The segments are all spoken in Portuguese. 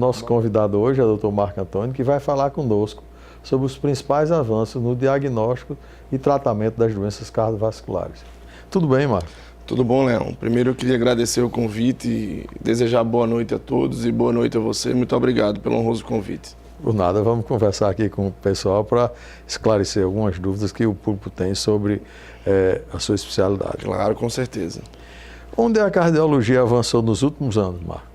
Nosso convidado hoje é o Dr. Marco Antônio, que vai falar conosco sobre os principais avanços no diagnóstico e tratamento das doenças cardiovasculares. Tudo bem, Marco? Tudo bom, Leão. Primeiro eu queria agradecer o convite e desejar boa noite a todos e boa noite a você. Muito obrigado pelo honroso convite. Por nada, vamos conversar aqui com o pessoal para esclarecer algumas dúvidas que o público tem sobre a sua especialidade. Claro, com certeza. Onde a cardiologia avançou nos últimos anos, Marco?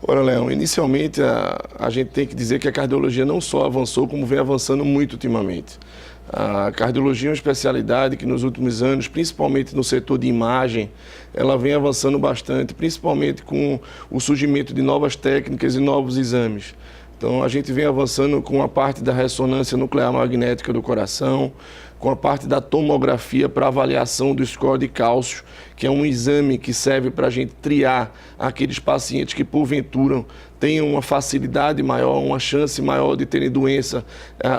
Ora, Leão, inicialmente a gente tem que dizer que a cardiologia não só avançou, como vem avançando muito ultimamente. A cardiologia é uma especialidade que nos últimos anos, principalmente no setor de imagem, ela vem avançando bastante, principalmente com o surgimento de novas técnicas e novos exames. Então, a gente vem avançando com a parte da ressonância nuclear magnética do coração, com a parte da tomografia para avaliação do score de cálcio, que é um exame que serve para a gente triar aqueles pacientes que, porventura, tenham uma facilidade maior, uma chance maior de terem doença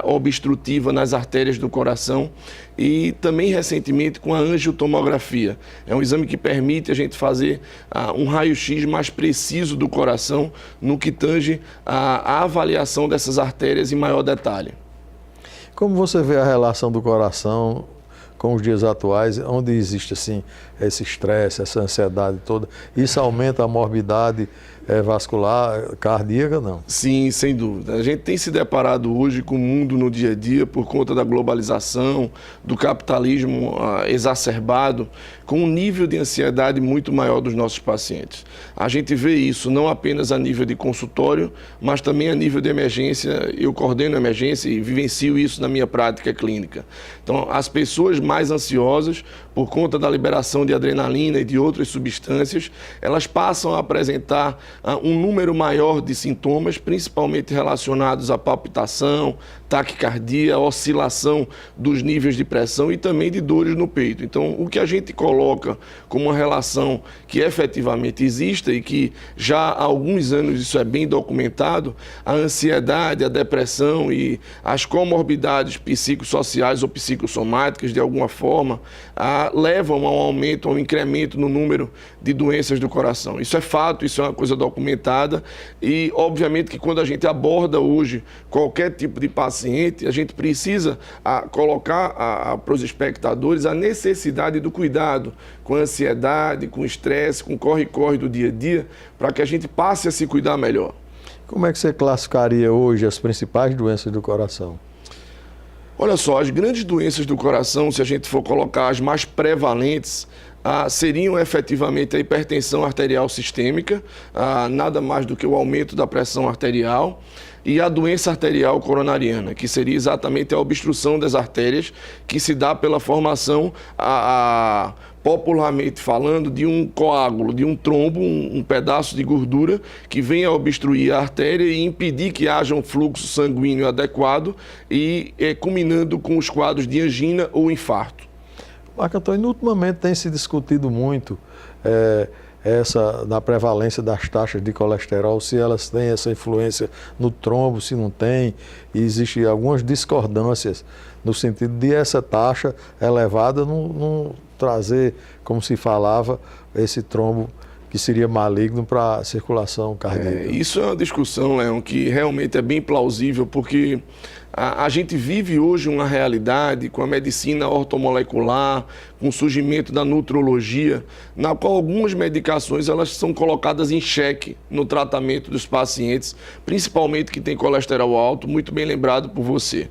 obstrutiva nas artérias do coração. E também, recentemente, com a angiotomografia. É um exame que permite a gente fazer um raio-x mais preciso do coração no que tange a avaliação dessas artérias em maior detalhe. Como você vê a relação do coração com os dias atuais, onde existe assim, esse estresse, essa ansiedade toda? Isso aumenta a morbidade vascular, cardíaca, não? Sim, sem dúvida. A gente tem se deparado hoje com o mundo no dia a dia por conta da globalização, do capitalismo exacerbado, com um nível de ansiedade muito maior dos nossos pacientes. A gente vê isso não apenas a nível de consultório, mas também a nível de emergência. Eu coordeno a emergência e vivencio isso na minha prática clínica. Então, as pessoas mais ansiosas, por conta da liberação de adrenalina e de outras substâncias, elas passam a apresentar um número maior de sintomas, principalmente relacionados à palpitação, taquicardia, oscilação dos níveis de pressão e também de dores no peito. Então, o que a gente coloca como uma relação que efetivamente existe e que já há alguns anos isso é bem documentado, a ansiedade, a depressão e as comorbidades psicossociais ou psicossomáticas, de alguma forma, levam ao aumento, ao incremento no número de doenças do coração. Isso é fato, isso é uma coisa documentada e, obviamente, que quando a gente aborda hoje qualquer tipo de paciente, a gente precisa colocar para os espectadores a necessidade do cuidado com a ansiedade, com o estresse, com o corre-corre do dia a dia, para que a gente passe a se cuidar melhor. Como é que você classificaria hoje as principais doenças do coração? Olha só, as grandes doenças do coração, se a gente for colocar as mais prevalentes, seriam efetivamente a hipertensão arterial sistêmica, nada mais do que o aumento da pressão arterial, e a doença arterial coronariana, que seria exatamente a obstrução das artérias, que se dá pela formação, popularmente falando, de um coágulo, de um trombo, um pedaço de gordura que vem a obstruir a artéria e impedir que haja um fluxo sanguíneo adequado e culminando com os quadros de angina ou infarto. Marco Antônio, ultimamente tem se discutido muito na prevalência das taxas de colesterol, se elas têm essa influência no trombo, se não tem, e existem algumas discordâncias no sentido de essa taxa elevada não trazer, como se falava, esse trombo que seria maligno para a circulação cardíaca. Isso é uma discussão, Leão, que realmente é bem plausível, porque a gente vive hoje uma realidade com a medicina ortomolecular, com o surgimento da nutrologia, na qual algumas medicações elas são colocadas em xeque no tratamento dos pacientes, principalmente que tem colesterol alto, muito bem lembrado por você.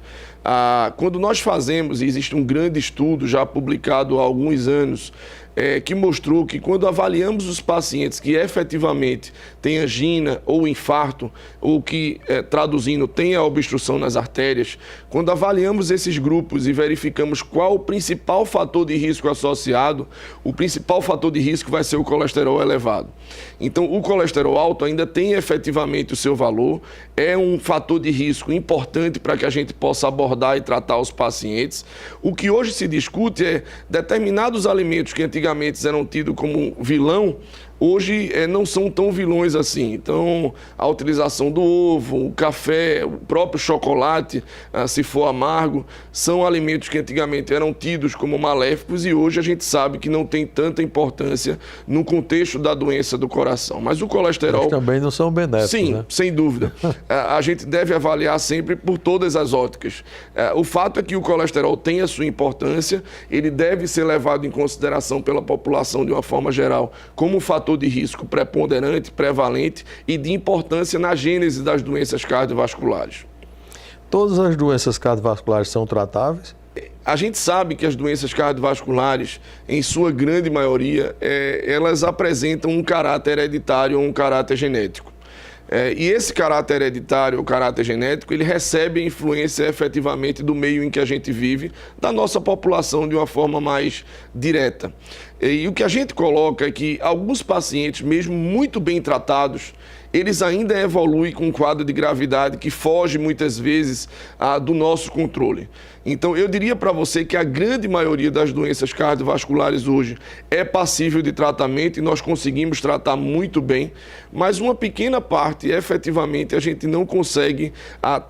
Quando nós fazemos, e existe um grande estudo já publicado há alguns anos, que mostrou que quando avaliamos os pacientes que efetivamente têm angina ou infarto, ou que, traduzindo, tem a obstrução nas artérias, quando avaliamos esses grupos e verificamos qual o principal fator de risco associado, o principal fator de risco vai ser o colesterol elevado. Então, o colesterol alto ainda tem efetivamente o seu valor, é um fator de risco importante para que a gente possa abordar e tratar os pacientes. O que hoje se discute é determinados alimentos que antigamente eram tidos como vilão, hoje não são tão vilões assim. Então, a utilização do ovo, o café, o próprio chocolate, se for amargo, são alimentos que antigamente eram tidos como maléficos e hoje a gente sabe que não tem tanta importância no contexto da doença do coração. Mas o colesterol... Mas também não são benéficos, sim, né? Sem dúvida. A gente deve avaliar sempre por todas as óticas. O fato é que o colesterol tem a sua importância, ele deve ser levado em consideração pela população de uma forma geral como um fator de risco preponderante, prevalente e de importância na gênese das doenças cardiovasculares. Todas as doenças cardiovasculares são tratáveis? A gente sabe que as doenças cardiovasculares, em sua grande maioria, elas apresentam um caráter hereditário ou um caráter genético. E esse caráter hereditário ou caráter genético, ele recebe a influência efetivamente do meio em que a gente vive, da nossa população de uma forma mais direta. E o que a gente coloca é que alguns pacientes, mesmo muito bem tratados, eles ainda evoluem com um quadro de gravidade que foge muitas vezes do nosso controle. Então, eu diria para você que a grande maioria das doenças cardiovasculares hoje é passível de tratamento e nós conseguimos tratar muito bem, mas uma pequena parte, efetivamente, a gente não consegue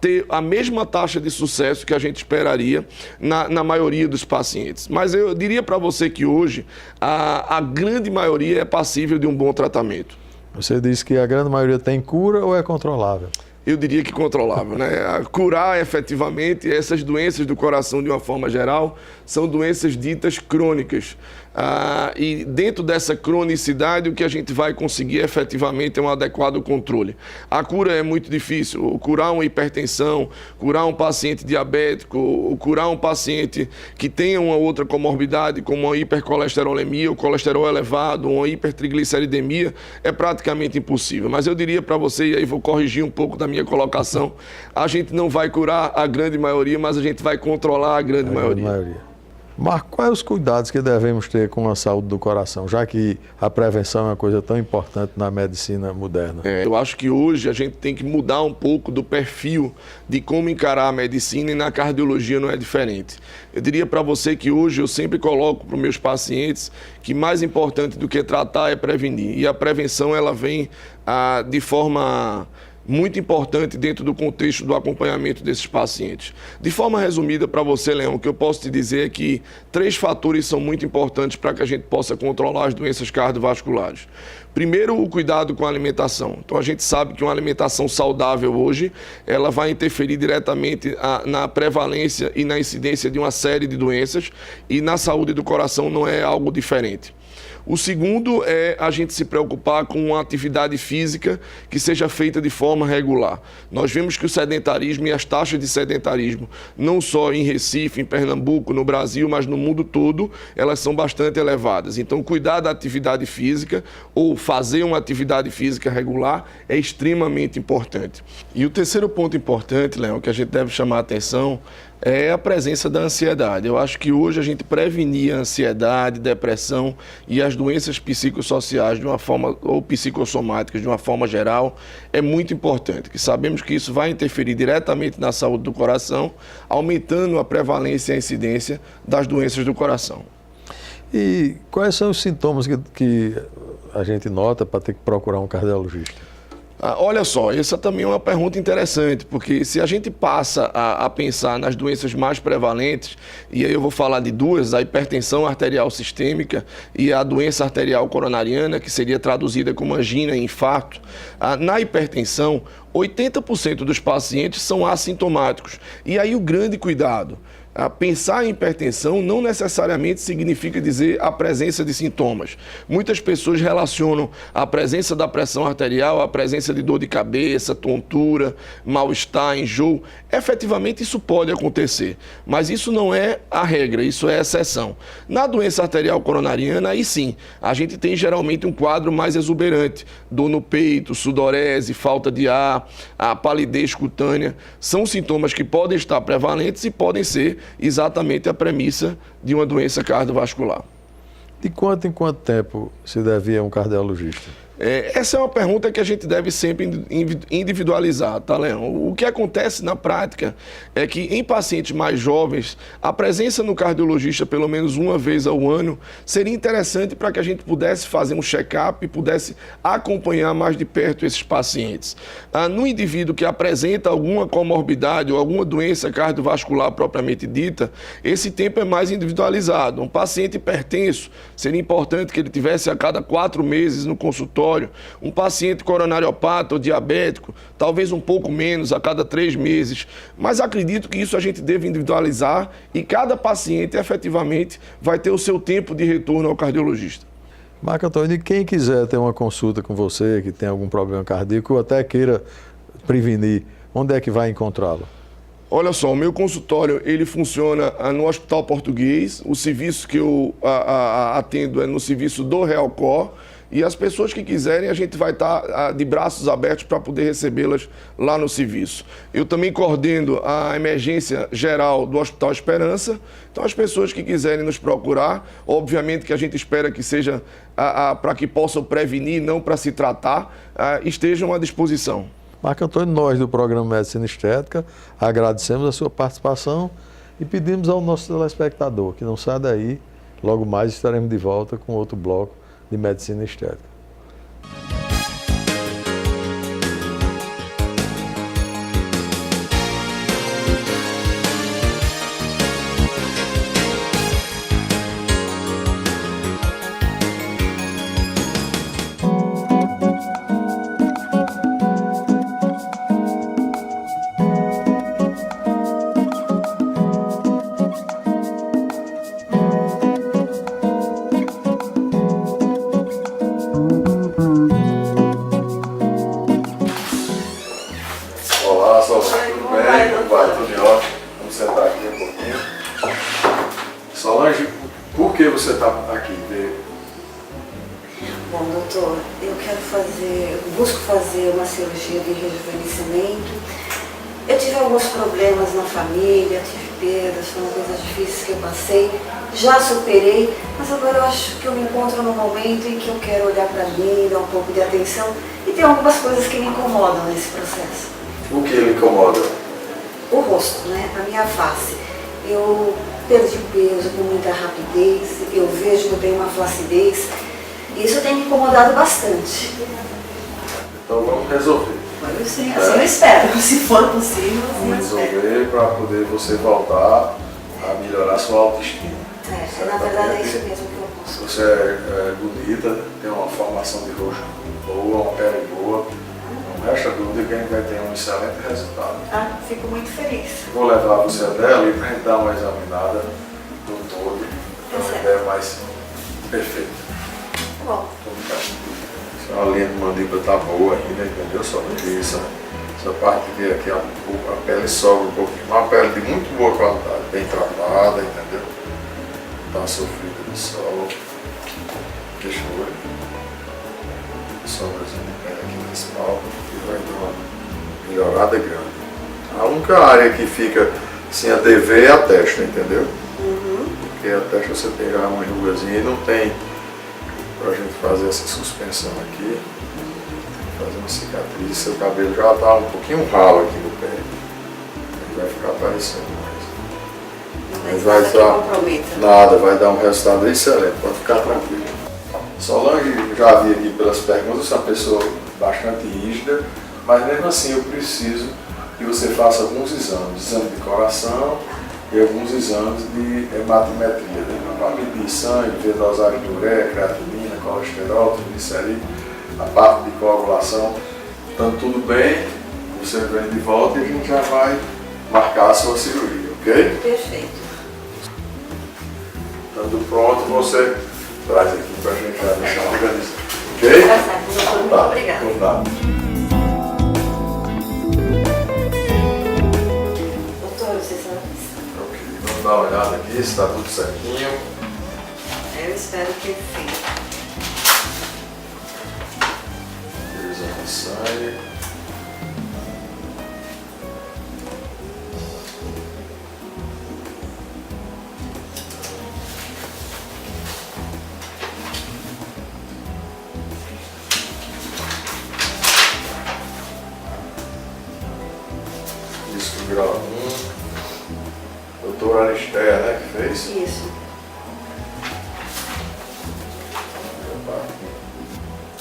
ter a mesma taxa de sucesso que a gente esperaria na maioria dos pacientes. Mas eu diria para você que hoje a grande maioria é passível de um bom tratamento. Você disse que a grande maioria tem cura ou é controlável? Eu diria que controlável, né? Curar efetivamente essas doenças do coração de uma forma geral são doenças ditas crônicas. E dentro dessa cronicidade, o que a gente vai conseguir efetivamente é um adequado controle. A cura é muito difícil. Curar uma hipertensão, curar um paciente diabético, curar um paciente que tenha uma outra comorbidade, como uma hipercolesterolemia, o colesterol elevado, uma hipertrigliceridemia, é praticamente impossível. Mas eu diria para você, e aí vou corrigir um pouco da minha colocação, a gente não vai curar a grande maioria, mas a gente vai controlar a grande maioria. Marco, quais os cuidados que devemos ter com a saúde do coração, já que a prevenção é uma coisa tão importante na medicina moderna? Eu acho que hoje a gente tem que mudar um pouco do perfil de como encarar a medicina e na cardiologia não é diferente. Eu diria para você que hoje eu sempre coloco para os meus pacientes que mais importante do que tratar é prevenir. E a prevenção ela vem de forma muito importante dentro do contexto do acompanhamento desses pacientes. De forma resumida para você, Leão, o que eu posso te dizer é que 3 fatores são muito importantes para que a gente possa controlar as doenças cardiovasculares. Primeiro, o cuidado com a alimentação. Então, a gente sabe que uma alimentação saudável hoje, ela vai interferir diretamente na prevalência e na incidência de uma série de doenças e na saúde do coração não é algo diferente. O segundo é a gente se preocupar com uma atividade física que seja feita de forma regular. Nós vemos que o sedentarismo e as taxas de sedentarismo, não só em Recife, em Pernambuco, no Brasil, mas no mundo todo, elas são bastante elevadas. Então, cuidar da atividade física ou fazer uma atividade física regular é extremamente importante. E o terceiro ponto importante, Leão, que a gente deve chamar a atenção é a presença da ansiedade. Eu acho que hoje a gente prevenir a ansiedade, depressão e as doenças psicossociais de uma forma, ou psicossomáticas de uma forma geral, é muito importante, que sabemos que isso vai interferir diretamente na saúde do coração, aumentando a prevalência e a incidência das doenças do coração. E quais são os sintomas que a gente nota para ter que procurar um cardiologista? Olha só, essa também é uma pergunta interessante, porque se a gente passa a pensar nas doenças mais prevalentes, e aí eu vou falar de 2, a hipertensão arterial sistêmica e a doença arterial coronariana, que seria traduzida como angina e infarto, na hipertensão, 80% dos pacientes são assintomáticos. E aí o grande cuidado. Pensar em hipertensão não necessariamente significa dizer a presença de sintomas. Muitas pessoas relacionam a presença da pressão arterial à presença de dor de cabeça, tontura, mal-estar, enjoo. Efetivamente isso pode acontecer, mas isso não é a regra, isso é a exceção. Na doença arterial coronariana, aí sim, a gente tem geralmente um quadro mais exuberante. Dor no peito, sudorese, falta de ar, a palidez cutânea. São sintomas que podem estar prevalentes e podem ser exatamente a premissa de uma doença cardiovascular. De quanto em quanto tempo se deve ir a um cardiologista? Essa é uma pergunta que a gente deve sempre individualizar, tá, Leão? O que acontece na prática é que em pacientes mais jovens, a presença no cardiologista pelo menos uma vez ao ano seria interessante para que a gente pudesse fazer um check-up e pudesse acompanhar mais de perto esses pacientes. No indivíduo que apresenta alguma comorbidade ou alguma doença cardiovascular propriamente dita, esse tempo é mais individualizado. Um paciente hipertenso, seria importante que ele tivesse a cada 4 meses no consultório. Um paciente coronariopata ou diabético, talvez um pouco menos, a cada 3 meses. Mas acredito que isso a gente deve individualizar e cada paciente efetivamente vai ter o seu tempo de retorno ao cardiologista. Marco Antônio, e quem quiser ter uma consulta com você, que tem algum problema cardíaco ou até queira prevenir, onde é que vai encontrá-lo? Olha só, o meu consultório, ele funciona no Hospital Português, o serviço que eu atendo é no serviço do Realcor, e as pessoas que quiserem, a gente vai estar de braços abertos para poder recebê-las lá no serviço. Eu também coordeno a emergência geral do Hospital Esperança, então as pessoas que quiserem nos procurar, obviamente que a gente espera que seja para que possam prevenir, não para se tratar, estejam à disposição. Marco Antônio, nós do programa Medicina Estética agradecemos a sua participação e pedimos ao nosso telespectador que não saia daí, logo mais estaremos de volta com outro bloco de Medicina Estética. Olá, Solange, tudo bem? Como vai? Tudo ótimo. Vamos sentar aqui um pouquinho. Solange, por que você está aqui? Bom, doutor, busco fazer uma cirurgia de rejuvenescimento. Eu tive alguns problemas na família, tive perdas, foram coisas difíceis que eu passei, já superei, mas agora eu acho que eu me encontro num momento em que eu quero olhar para mim, dar um pouco de atenção, e tem algumas coisas que me incomodam nesse processo. O que lhe incomoda? O rosto, né? A minha face. Eu perdi peso com muita rapidez, eu vejo que eu tenho uma flacidez, e isso tem me incomodado bastante. Então vamos resolver. Assim eu espero, se for possível, assim eu Vamos espero. resolver para poder você voltar a melhorar a sua autoestima. Na verdade é isso mesmo que eu busco. Você é bonita, tem uma formação de rosto boa, uma pele boa. Não resta dúvida que a gente vai ter um excelente resultado. Fico muito feliz. Vou levar você até ali para a gente dar uma examinada do todo, ter uma ideia mais perfeita. Tá bom. A linha de mandíbula está boa ainda, entendeu? Só que essa parte aqui a pele sobra um pouquinho. Uma pele de muito boa qualidade, bem tratada, entendeu? Não está sofrida de sol. Deixa eu ver. Sobrazinho de pele aqui nesse palco e vai dar uma melhorada grande. A única área que fica sem a dever é a testa, entendeu? Porque a testa você tem uma rugazinha e não tem para a gente fazer essa suspensão aqui, fazer uma cicatriz. Seu cabelo já está um pouquinho ralo aqui no pé, ele vai ficar aparecendo mais. Mas vai dar nada, vai dar um resultado excelente, pode ficar tranquilo. Solange, já vi aqui pelas perguntas, você é uma pessoa bastante rígida, mas mesmo assim eu preciso que você faça alguns exames, exame de coração e alguns exames de hematometria, né? Para medir sangue, ver dosagem de ureia, creatinina, colesterol, triglicerídeo, a parte de coagulação. Então tudo bem, você vem de volta e a gente já vai marcar a sua cirurgia, ok? Perfeito. Estando pronto, você traz aqui para a gente já deixar organizado, ok? Tá certo, doutor, muito obrigada. Então tá. Doutor, você sabe isso? Ok, vamos dar uma olhada aqui se está tudo certinho. Eu espero que sim. Exame de sangue. grau 1. Doutora Aristéia, né, que fez? Isso.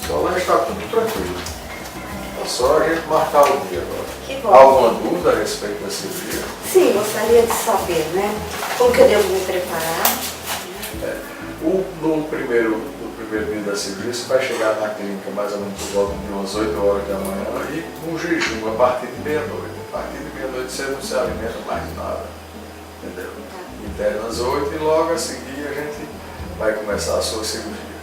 Solange está tudo tranquilo. É só a gente marcar o dia agora. Que bom. Alguma dúvida a respeito da cirurgia? Sim, gostaria de saber, né? Como que eu devo me preparar? No primeiro dia da cirurgia, você vai chegar na clínica mais ou menos por volta de umas 8 horas da manhã e com jejum a partir de meia-noite. A partir de meia-noite você não se alimenta mais nada. Entendeu? Interna às 8 e logo a seguir a gente vai começar a sua cirurgia.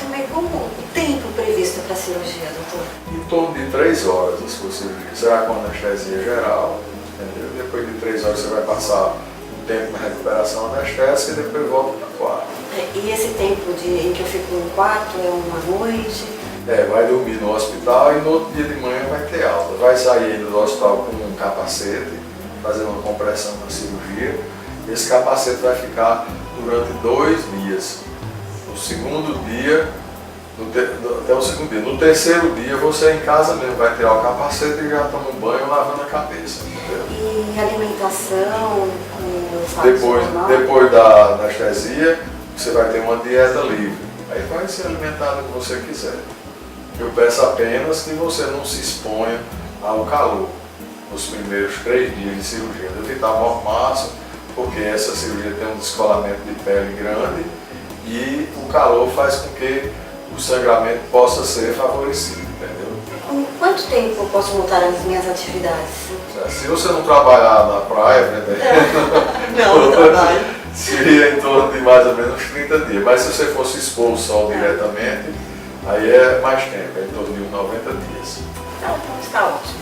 Também como o tempo previsto para a cirurgia, doutor? Em torno de 3 horas a sua cirurgia. Será com anestesia geral, entendeu? Depois de 3 horas você vai passar um tempo na recuperação anestésica e depois volta para o quarto. E esse tempo em que eu fico no quarto é uma noite? Vai dormir no hospital e no outro dia de manhã vai ter alta. Vai sair do hospital com um capacete, fazendo uma compressão na cirurgia. Esse capacete vai ficar durante 2 dias. No segundo dia, até o segundo dia. No terceiro dia, você em casa mesmo vai tirar o capacete e já toma um banho lavando a cabeça. Entendeu? E alimentação com o status depois da anestesia, você vai ter uma dieta livre. Aí vai se alimentar do que você quiser. Eu peço apenas que você não se exponha ao calor nos primeiros 3 dias de cirurgia. Evitar mormaço, porque essa cirurgia tem um descolamento de pele grande e o calor faz com que o sangramento possa ser favorecido, entendeu? Com quanto tempo eu posso voltar às minhas atividades? Se você não trabalhar na praia, Não trabalho. seria em torno de mais ou menos 30 dias. Mas se você fosse expor o sol diretamente, aí é mais tempo, é em torno de uns 90 dias. Então está ótimo.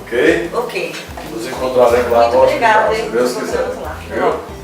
Ok? Ok. Nos encontraremos lá Muito no obrigada, hospital, hein? se Deus Nos quiser. encontramos lá. Viu?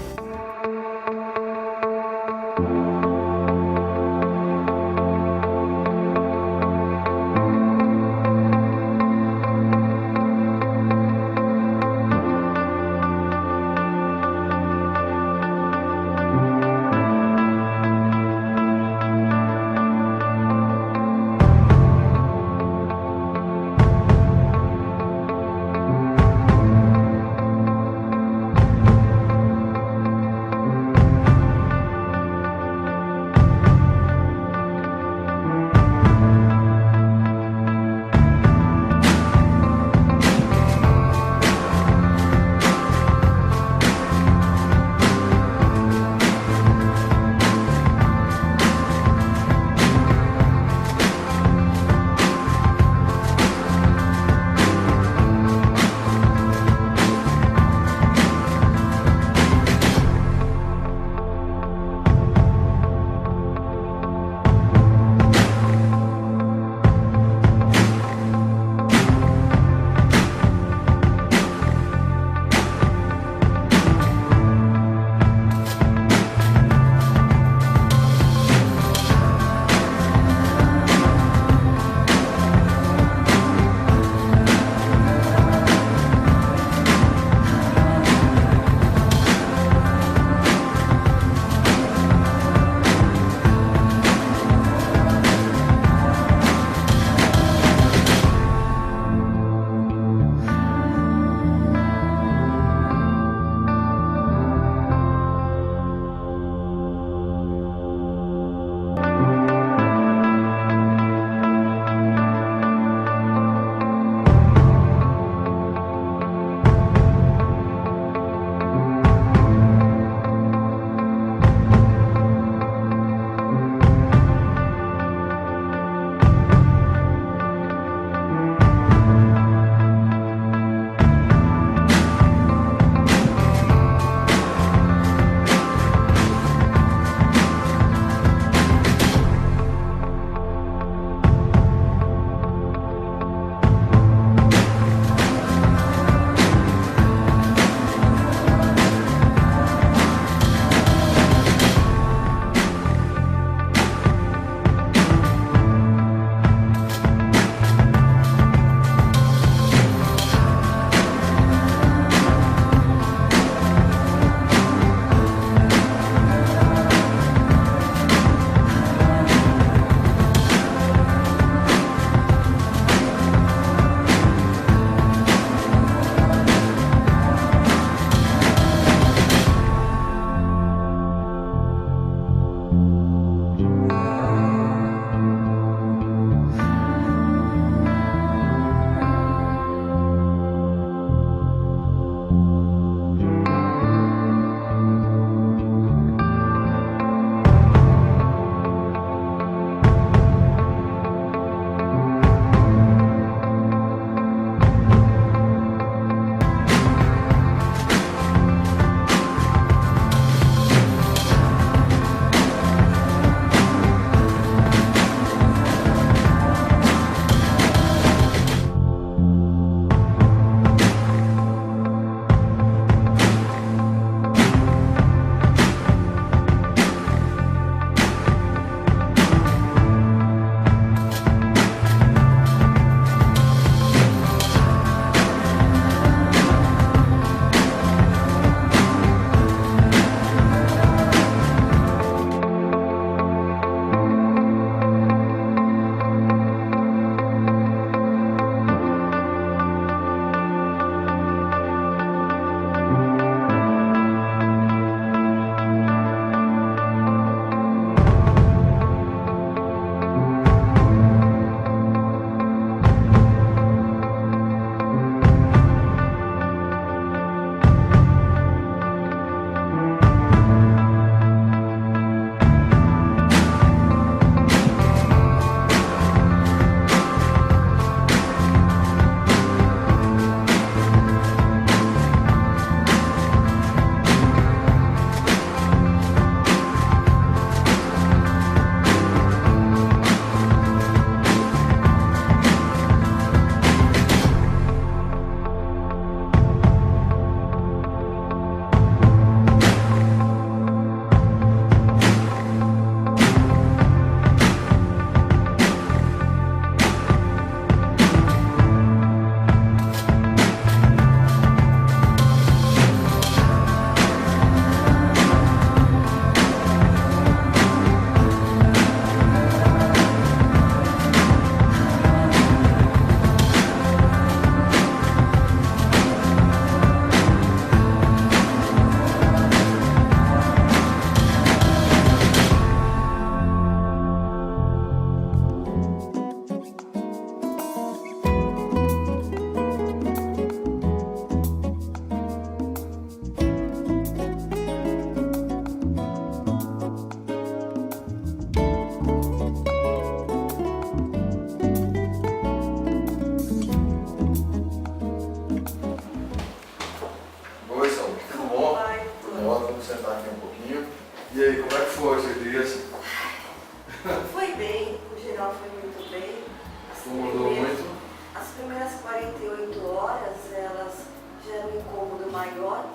maior,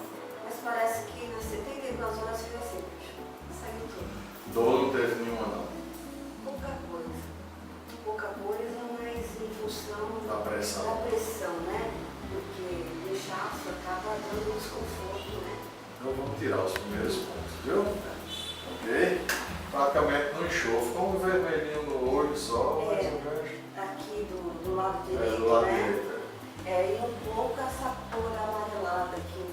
mas parece que nas 72 horas foi assim, saiu tudo. Dor não teve nenhuma, não. Pouca coisa, mas em função Da pressão, né? Porque o inchaço acaba dando desconforto, né? Então vamos tirar os primeiros pontos, viu? Ok? Praticamente no enxofre, com um vermelhinho no olho só, mais ou menos. Aqui do lado direito, Do lado né? direito. E um pouco essa cor amarelada aqui.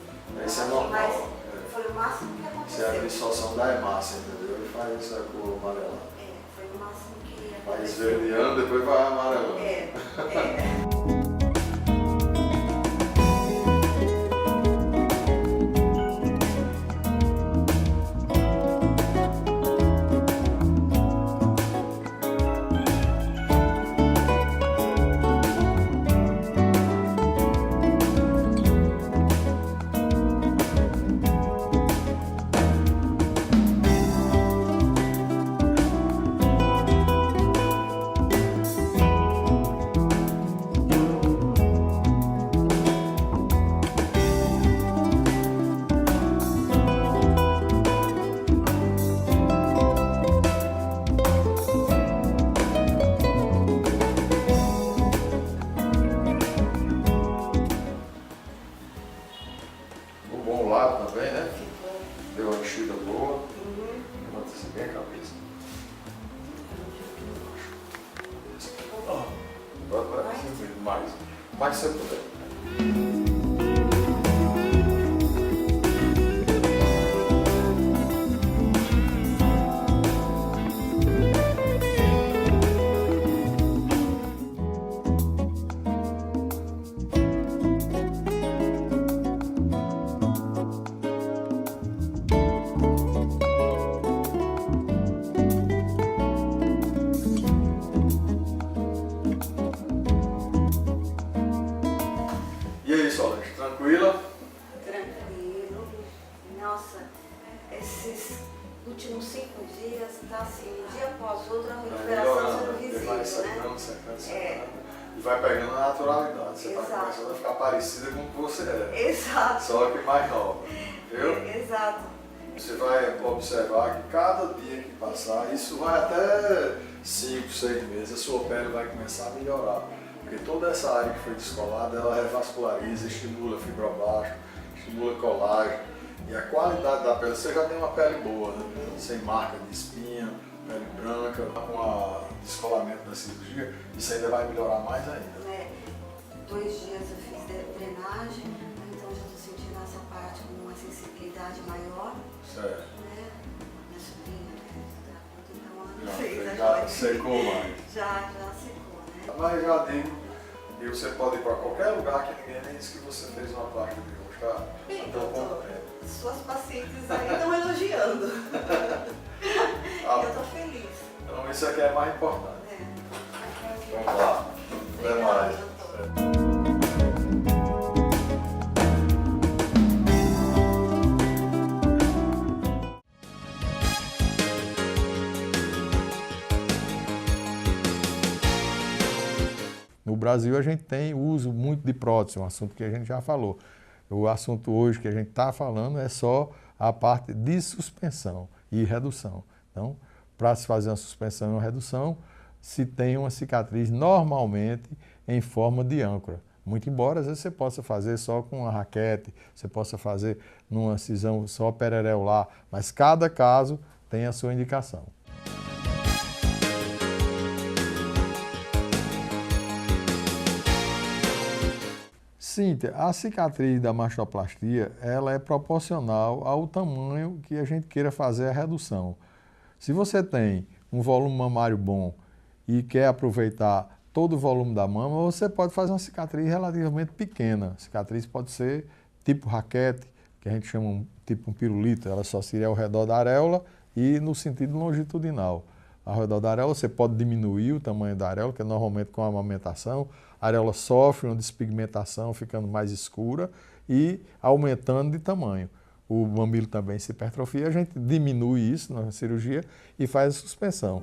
Esse é normal. Mas foi o máximo que Isso é a aconteceu. absorção da hemácia, entendeu? Ele faz essa cor amarelada. Foi o máximo que Vai aconteceu. esverdeando, depois vai amarelando. O bom lado também, né? Deu uma enchida boa. Levanta-se bem a cabeça. Vai mais. Mais se você puder. E aí, Solange, tranquila? Tranquilo. Nossa, esses últimos 5 dias está assim, um dia após outro, a recuperação sendo visível, vai né? secando. E vai pegando a naturalidade. Você está Exato. começando a ficar parecida com o que você era. Exato. Só que mais nova. Viu? Exato. Você vai observar que cada dia que passar, isso vai até 5, 6 meses, a sua pele vai começar a melhorar. Porque toda essa área que foi descolada, ela revasculariza, estimula fibroblasto, estimula colágeno. E a qualidade da pele, você já tem uma pele boa, né? Sem marca de espinha, pele branca, com o descolamento da cirurgia, isso ainda vai melhorar mais ainda. 2 dias eu fiz drenagem, então já estou sentindo essa parte com uma sensibilidade maior. Certo. Né? Minha sobrinha, né? Então ela Já, fez já secou mais. Já secou, né? Mas já digo, e você pode ir para qualquer lugar que ninguém nem diz que você fez uma parte de hoje, tá? Bem, Então, doutor, suas pacientes aí estão elogiando. Eu estou feliz. Então isso aqui é mais importante. É. Vamos lá. Até Obrigada, mais. doutor. No Brasil a gente tem uso muito de prótese, um assunto que a gente já falou. O assunto hoje que a gente está falando é só a parte de suspensão e redução. Então, para se fazer uma suspensão e uma redução, se tem uma cicatriz normalmente em forma de âncora. Muito embora às vezes você possa fazer só com uma raquete, você possa fazer numa cisão só perereolar, mas cada caso tem a sua indicação. Cíntia, a cicatriz da mastoplastia, ela é proporcional ao tamanho que a gente queira fazer a redução. Se você tem um volume mamário bom e quer aproveitar todo o volume da mama, você pode fazer uma cicatriz relativamente pequena. A cicatriz pode ser tipo raquete, que a gente chama tipo um pirulito, ela só seria ao redor da areola e no sentido longitudinal. Ao redor da areola você pode diminuir o tamanho da areola, que é normalmente com a amamentação, a areola sofre uma despigmentação, ficando mais escura e aumentando de tamanho. O mamilo também se hipertrofia, a gente diminui isso na cirurgia e faz a suspensão.